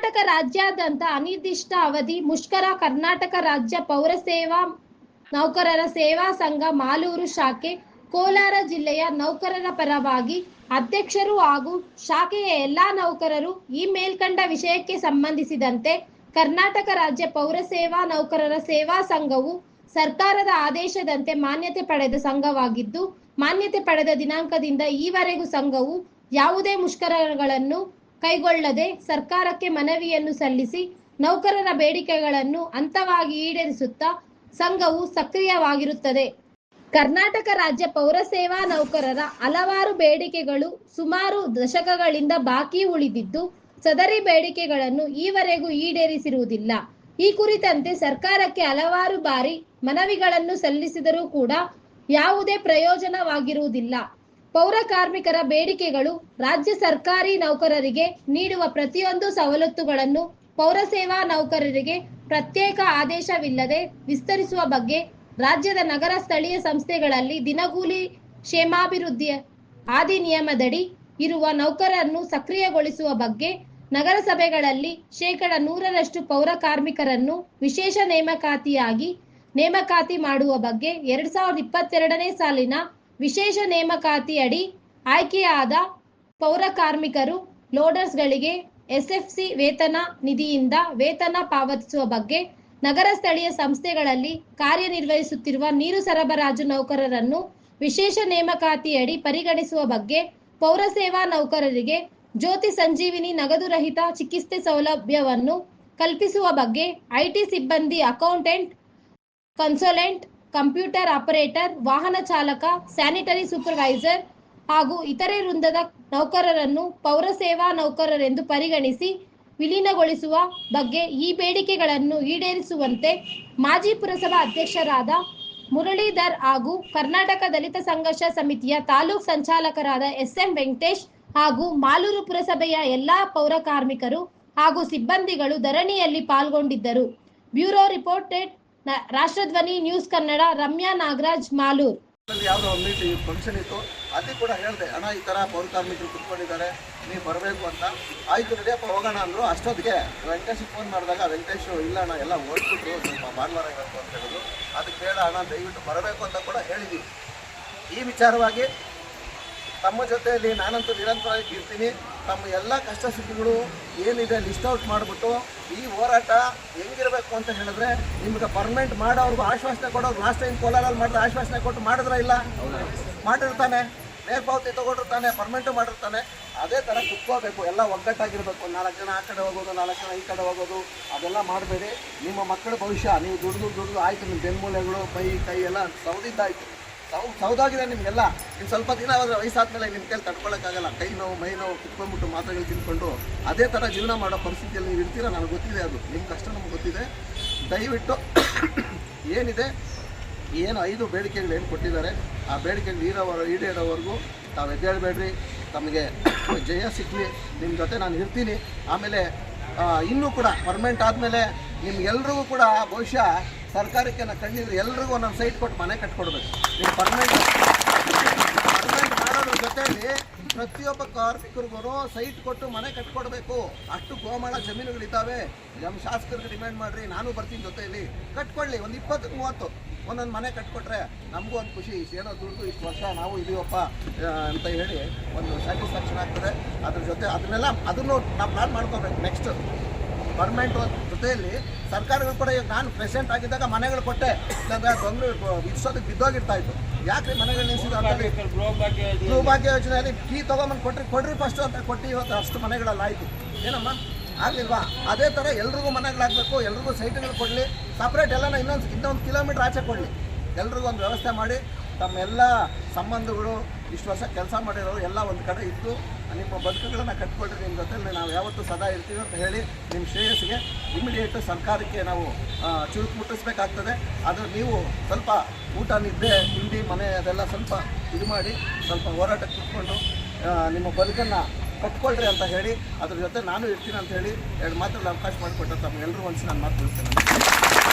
ಕರ್ನಾಟಕ ರಾಜ್ಯಾದ್ಯಂತ ಅನಿರ್ದಿಷ್ಟ ಅವಧಿ ಮುಷ್ಕರ ಕರ್ನಾಟಕ ರಾಜ್ಯ ಪೌರ ಸೇವಾ ನೌಕರರ ಸೇವಾ ಸಂಘ ಮಾಲೂರು ಶಾಖೆ ಕೋಲಾರ ಜಿಲ್ಲೆಯ ನೌಕರರ ಪರವಾಗಿ ಅಧ್ಯಕ್ಷರು ಹಾಗೂ ಶಾಖೆಯ ಎಲ್ಲಾ ನೌಕರರು ಈ ಮೇಲ್ಕಂಡ ವಿಷಯಕ್ಕೆ ಸಂಬಂಧಿಸಿದಂತೆ ಕರ್ನಾಟಕ ರಾಜ್ಯ ಪೌರ ಸೇವಾ ನೌಕರರ ಸೇವಾ ಸಂಘವು ಸರ್ಕಾರದ ಆದೇಶದಂತೆ ಮಾನ್ಯತೆ ಪಡೆದ ಸಂಘವಾಗಿದ್ದು, ಮಾನ್ಯತೆ ಪಡೆದ ದಿನಾಂಕದಿಂದ ಈವರೆಗೂ ಸಂಘವು ಯಾವುದೇ ಮುಷ್ಕರಗಳನ್ನು ಕೈಗೊಳ್ಳದೆ ಸರ್ಕಾರಕ್ಕೆ ಮನವಿಯನ್ನು ಸಲ್ಲಿಸಿ ನೌಕರರ ಬೇಡಿಕೆಗಳನ್ನು ಹಂತವಾಗಿ ಈಡೇರಿಸುತ್ತಾ ಸಂಘವು ಸಕ್ರಿಯವಾಗಿರುತ್ತದೆ. ಕರ್ನಾಟಕ ರಾಜ್ಯ ಪೌರ ಸೇವಾ ನೌಕರರ ಹಲವಾರು ಬೇಡಿಕೆಗಳು ಸುಮಾರು ದಶಕಗಳಿಂದ ಬಾಕಿ ಉಳಿದಿದ್ದು, ಸದರಿ ಬೇಡಿಕೆಗಳನ್ನು ಈವರೆಗೂ ಈಡೇರಿಸಿರುವುದಿಲ್ಲ. ಈ ಕುರಿತಂತೆ ಸರ್ಕಾರಕ್ಕೆ ಹಲವಾರು ಬಾರಿ ಮನವಿಗಳನ್ನು ಸಲ್ಲಿಸಿದರೂ ಕೂಡ ಯಾವುದೇ ಪ್ರಯೋಜನವಾಗಿರುವುದಿಲ್ಲ. ಪೌರ ಕಾರ್ಮಿಕರ ಬೇಡಿಕೆಗಳು ರಾಜ್ಯ ಸರ್ಕಾರಿ ನೌಕರರಿಗೆ ನೀಡುವ ಪ್ರತಿಯೊಂದು ಸವಲತ್ತುಗಳನ್ನು ಪೌರ ಸೇವಾ ನೌಕರರಿಗೆ ಪ್ರತ್ಯೇಕ ಆದೇಶವಿಲ್ಲದೆ ವಿಸ್ತರಿಸುವ ಬಗ್ಗೆ, ರಾಜ್ಯದ ನಗರ ಸ್ಥಳೀಯ ಸಂಸ್ಥೆಗಳಲ್ಲಿ ದಿನಗೂಲಿ ಕ್ಷೇಮಾಭಿವೃದ್ಧಿ ಅಧಿನಿಯಮದಡಿ ಇರುವ ನೌಕರರನ್ನು ಸಕ್ರಿಯಗೊಳಿಸುವ ಬಗ್ಗೆ, ನಗರಸಭೆಗಳಲ್ಲಿ 100% ಪೌರ ಕಾರ್ಮಿಕರನ್ನು ವಿಶೇಷ ನೇಮಕಾತಿಯಾಗಿ ನೇಮಕಾತಿ ಮಾಡುವ ಬಗ್ಗೆ, 2022ನೇ ಸಾಲಿನ ವಿಶೇಷ ನೇಮಕಾತಿ ಅಡಿ ಆಯ್ಕೆಯಾದ ಪೌರ ಕಾರ್ಮಿಕರು ಲೋಡರ್ಸ್ಗಳಿಗೆ ಎಸ್ಎಫ್ಸಿ ವೇತನ ನಿಧಿಯಿಂದ ವೇತನ ಪಾವತಿಸುವ ಬಗ್ಗೆ, ನಗರ ಸ್ಥಳೀಯ ಸಂಸ್ಥೆಗಳಲ್ಲಿ ಕಾರ್ಯನಿರ್ವಹಿಸುತ್ತಿರುವ ನೀರು ಸರಬರಾಜು ನೌಕರರನ್ನು ವಿಶೇಷ ನೇಮಕಾತಿಯಡಿ ಪರಿಗಣಿಸುವ ಬಗ್ಗೆ, ಪೌರ ಸೇವಾ ನೌಕರರಿಗೆ ಜ್ಯೋತಿ ಸಂಜೀವಿನಿ ನಗದು ರಹಿತ ಚಿಕಿತ್ಸೆ ಸೌಲಭ್ಯವನ್ನು ಕಲ್ಪಿಸುವ ಬಗ್ಗೆ, ಐಟಿ ಸಿಬ್ಬಂದಿ ಅಕೌಂಟೆಂಟ್, ಕನ್ಸಲ್ಟೆಂಟ್, ಕಂಪ್ಯೂಟರ್ ಆಪರೇಟರ್, ವಾಹನ ಚಾಲಕ, ಸ್ಯಾನಿಟರಿ ಸೂಪರ್ವೈಸರ್ ಹಾಗೂ ಇತರೆ ವೃಂದದ ನೌಕರರನ್ನು ಪೌರ ಸೇವಾ ನೌಕರರೆಂದು ಪರಿಗಣಿಸಿ ವಿಲೀನಗೊಳಿಸುವ ಬಗ್ಗೆ ಈ ಬೇಡಿಕೆಗಳನ್ನು ಈಡೇರಿಸುವಂತೆ ಮಾಜಿ ಪುರಸಭಾ ಅಧ್ಯಕ್ಷರಾದ ಮುರಳೀಧರ್ ಹಾಗೂ ಕರ್ನಾಟಕ ದಲಿತ ಸಂಘರ್ಷ ಸಮಿತಿಯ ತಾಲೂಕು ಸಂಚಾಲಕರಾದ ಎಸ್ಎಂ ವೆಂಕಟೇಶ್ ಹಾಗೂ ಮಾಲೂರು ಪುರಸಭೆಯ ಎಲ್ಲಾ ಪೌರ ಕಾರ್ಮಿಕರು ಹಾಗೂ ಸಿಬ್ಬಂದಿಗಳು ಧರಣಿಯಲ್ಲಿ ಪಾಲ್ಗೊಂಡಿದ್ದರು. Bureau reported, ರಾಷ್ಟ್ರಧ್ವನಿ news Kannada. Ramya Nagaraj, Malur. ಯಾವುದೋ ಒಂದು ಮೀಟಿಂಗ್ ಫಂಕ್ಷನ್ ಇತ್ತು, ಅಲ್ಲಿ ಕೂಡ ಹೇಳಿದೆ, ಅಣ್ಣ ಈ ಥರ ಪೌರ ಕಾರ್ಮಿಕರು ಕುತ್ಕೊಂಡಿದ್ದಾರೆ, ನೀವು ಬರಬೇಕು ಅಂತ. ಆಯಿತು ನಡಿಯಪ್ಪ ಹೋಗೋಣ ಅಂದರು. ಅಷ್ಟೊತ್ತಿಗೆ ವೆಂಕಟೇಶ್ ಫೋನ್ ಮಾಡಿದಾಗ ವೆಂಕಟೇಶ್ ಇಲ್ಲ ಅಣ್ಣ ಎಲ್ಲ ಓದ್ಬಿಟ್ರು, ಸ್ವಲ್ಪ ಭಾನುವಾರ ಇರಬೇಕು ಅಂತ ಹೇಳಿದ್ರು. ಅದಕ್ಕೆ ಬೇಡ ಅಣ್ಣ ದಯವಿಟ್ಟು ಬರಬೇಕು ಅಂತ ಕೂಡ ಹೇಳಿದ್ದೀವಿ. ಈ ವಿಚಾರವಾಗಿ ತಮ್ಮ ಜೊತೆಯಲ್ಲಿ ನಾನಂತೂ ನಿರಂತರವಾಗಿ ಇರ್ತೀನಿ. ತಮ್ಮ ಎಲ್ಲ ಕಷ್ಟ ಸುದ್ದಿಗಳು ಏನಿದೆ ಲಿಸ್ಟ್ ಔಟ್ ಮಾಡಿಬಿಟ್ಟು ಈ ಹೋರಾಟ ಹೆಂಗಿರಬೇಕು ಅಂತ ಹೇಳಿದ್ರೆ, ನಿಮ್ಗೆ ಪರ್ಮನೆಂಟ್ ಮಾಡೋರ್ಗು ಆಶ್ವಾಸನೆ ಕೊಡೋರು. ಲಾಸ್ಟ್ ಟೈಮ್ ಕೋಲಾರಲ್ಲಿ ಮಾಡಿದ್ರೆ ಆಶ್ವಾಸನೆ ಕೊಟ್ಟು ಮಾಡಿದ್ರ ಇಲ್ಲ, ಮಾಡಿರ್ತಾನೆ, ನೇರ್ಪಾವತಿ ತೊಗೊಂಡಿರ್ತಾನೆ, ಪರ್ಮನೆಂಟು ಮಾಡಿರ್ತಾನೆ. ಅದೇ ಥರ ಕುತ್ಕೋಬೇಕು, ಎಲ್ಲ ಒಗ್ಗಟ್ಟಾಗಿರಬೇಕು. 4 ಜನ ಆ ಕಡೆ ಹೋಗೋದು, 4 ಜನ ಈ ಕಡೆ ಹೋಗೋದು, ಅದೆಲ್ಲ ಮಾಡಬೇಡಿ. ನಿಮ್ಮ ಮಕ್ಕಳ ಭವಿಷ್ಯ ನೀವು ದುಡ್ದು ಆಯಿತು, ನಿಮ್ಮ ಬೆನ್ಮೂಲೆಗಳು ಕೈ ಎಲ್ಲ ಸೌದಿದ್ದಾಯಿತು, ಸೌದಾಗಿದೆ ನಿಮಗೆಲ್ಲ. ಇನ್ನು ಸ್ವಲ್ಪ ದಿನ ಆದರೆ ವಯಸ್ಸಾದ್ಮೇಲೆ ನಿಮ್ಮ ಕೈಲಿ ತಡ್ಕೊಳ್ಳೋಕ್ಕಾಗಲ್ಲ. ಕೈ ನೋವು ಮೈ ನೋವು ಕುತ್ಕೊಂಡ್ಬಿಟ್ಟು ಮಾತ್ರೆಗಳು ತಿನ್ಕೊಂಡು ಅದೇ ಥರ ಜೀವನ ಮಾಡೋ ಪರಿಸ್ಥಿತಿಯಲ್ಲಿ ನೀವು ಇರ್ತೀರ. ನನಗೆ ಗೊತ್ತಿದೆ, ಅದು ನಿಮ್ಮ ಕಷ್ಟ ನಮ್ಗೆ ಗೊತ್ತಿದೆ. ದಯವಿಟ್ಟು ಏನಿದೆ, ಏನು 5 ಬೇಡಿಕೆಗಳು ಏನು ಕೊಟ್ಟಿದ್ದಾರೆ, ಆ ಬೇಡಿಕೆಗಳು ಈಡೇರೋವರೆಗೂ ತಾವು ಎದ್ದೇಳಬೇಡ್ರಿ. ತಮಗೆ ಜಯ ಸಿಕ್ಕಲಿ, ನಿಮ್ಮ ಜೊತೆ ನಾನು ಇರ್ತೀನಿ. ಆಮೇಲೆ ಇನ್ನೂ ಕೂಡ ಪರ್ಮನೆಂಟ್ ಆದಮೇಲೆ ನಿಮ್ಗೆಲ್ರಿಗೂ ಕೂಡ ಬಹುಶಃ ಸರ್ಕಾರಕ್ಕೆ ಕಣ್ಣಿದ್ರೆ ಎಲ್ರಿಗೂ ಒಂದೊಂದು ಸೈಟ್ ಕೊಟ್ಟು ಮನೆ ಕಟ್ಕೊಡ್ಬೇಕು. ನೀವು ಪರ್ಮನೆಂಟ್ ಮಾಡೋದ್ರ ಜೊತೆಯಲ್ಲಿ ಪ್ರತಿಯೊಬ್ಬ ಕಾರ್ಮಿಕರಿಗೂ ಸೈಟ್ ಕೊಟ್ಟು ಮನೆ ಕಟ್ಕೊಡ್ಬೇಕು. ಅಷ್ಟು ಗೋಮಾಳ ಜಮೀನುಗಳಿದ್ದಾವೆ. ನಮ್ಮ ಶಾಸಕರಿಗೆ ಡಿಮ್ಯಾಂಡ್ ಮಾಡಿರಿ, ನಾನು ಬರ್ತೀನಿ ಜೊತೆಯಲ್ಲಿ, ಕಟ್ಕೊಳ್ಳಿ. ಒಂದು 20-30 ಒಂದೊಂದು ಮನೆ ಕಟ್ಕೊಟ್ರೆ ನಮಗೂ ಒಂದು ಖುಷಿ. ಏನೋ ದುಡ್ಡು ಇಷ್ಟು ವರ್ಷ ನಾವು ಇದೀವಪ್ಪ ಅಂತ ಹೇಳಿ ಒಂದು ಸ್ಯಾಟಿಸ್ಫ್ಯಾಕ್ಷನ್ ಆಗ್ತದೆ. ಅದ್ರ ಜೊತೆ ಅದನ್ನು ನಾವು ಪ್ಲಾನ್ ಮಾಡ್ಕೋಬೇಕು. ನೆಕ್ಸ್ಟ್ ಪರ್ಮನೆಂಟ್ ಜೊತೆಯಲ್ಲಿ ಸರ್ಕಾರಗಳು ಕೂಡ ಈಗ ನಾನು ಪ್ರೆಸಿಡೆಂಟ್ ಆಗಿದ್ದಾಗ ಮನೆಗಳು ಕೊಟ್ಟೆ, ಇಲ್ಲಾಂದ್ರೆ ಬೆಂಗಳೂರು ಇಷ್ಟೊತ್ತಿಗೆ ಬಿದ್ದೋಗಿರ್ತಾ ಇತ್ತು. ಯಾಕ್ರಿ ಮನೆಗಳು ನಿಲ್ಸಿದ್ರು ಅಂತೇಳಿ ಗೃಹ ಭಾಗ್ಯ ಯೋಜನೆಯಲ್ಲಿ ಕೀ ತೊಗೊಂಬಂದು ಕೊಡ್ರಿ ಫಸ್ಟು ಅಂತ ಕೊಟ್ಟು ಇವತ್ತು ಅಷ್ಟು ಮನೆಗಳೆಲ್ಲ ಆಯಿತು. ಏನಮ್ಮ ಆಗಲಿಲ್ವಾ? ಅದೇ ಥರ ಎಲ್ರಿಗೂ ಮನೆಗಳಾಗಬೇಕು, ಎಲ್ರಿಗೂ ಸೈಟ್ಗಳು ಕೊಡಲಿ. ಸಪ್ರೇಟ್ ಎಲ್ಲನ ಇನ್ನೊಂದು ಕಿಲೋಮೀಟ್ರ್ ಆಚೆ ಕೊಡಲಿ. ಎಲ್ರಿಗೂ ಒಂದು ವ್ಯವಸ್ಥೆ ಮಾಡಿ ತಮ್ಮೆಲ್ಲ ಸಂಬಂಧಗಳು ಇಷ್ಟು ವರ್ಷ ಕೆಲಸ ಮಾಡಿರೋರು ಎಲ್ಲ ಒಂದು ಕಡೆ ಇದ್ದು ನಿಮ್ಮ ಬದುಕುಗಳನ್ನು ಕಟ್ಕೊಳ್ರಿ. ನಿಮ್ಮ ಜೊತೆಯಲ್ಲಿ ನಾವು ಯಾವತ್ತೂ ಸದಾ ಇರ್ತೀವಿ ಅಂತ ಹೇಳಿ ನಿಮ್ಮ ಶ್ರೇಯಸ್ಸಿಗೆ ಇಮಿಡಿಯೇಟು ಸರ್ಕಾರಕ್ಕೆ ನಾವು ಚುರುಕು ಮುಟ್ಟಿಸ್ಬೇಕಾಗ್ತದೆ. ಆದರೆ ನೀವು ಸ್ವಲ್ಪ ಊಟ, ನಿದ್ದೆ, ತಿಂಡಿ, ಮನೆ ಅದೆಲ್ಲ ಸ್ವಲ್ಪ ಇದು ಮಾಡಿ ಸ್ವಲ್ಪ ಹೋರಾಟಕ್ಕೆ ಕೂತ್ಕೊಂಡು ನಿಮ್ಮ ಬದುಕನ್ನು ಕಟ್ಕೊಳ್ರಿ ಅಂತ ಹೇಳಿ, ಅದ್ರ ಜೊತೆ ನಾನು ಇರ್ತೀನಿ ಅಂತ ಹೇಳಿ 2 ಮಾತುಗಳು ಅವಕಾಶ ಮಾಡಿಕೊಟ್ಟ ತಮ್ಮೆಲ್ಲರೂ ಒಂದ್ಸಿ ನಾನು ಮಾತು ಹೇಳ್ತೇನೆ.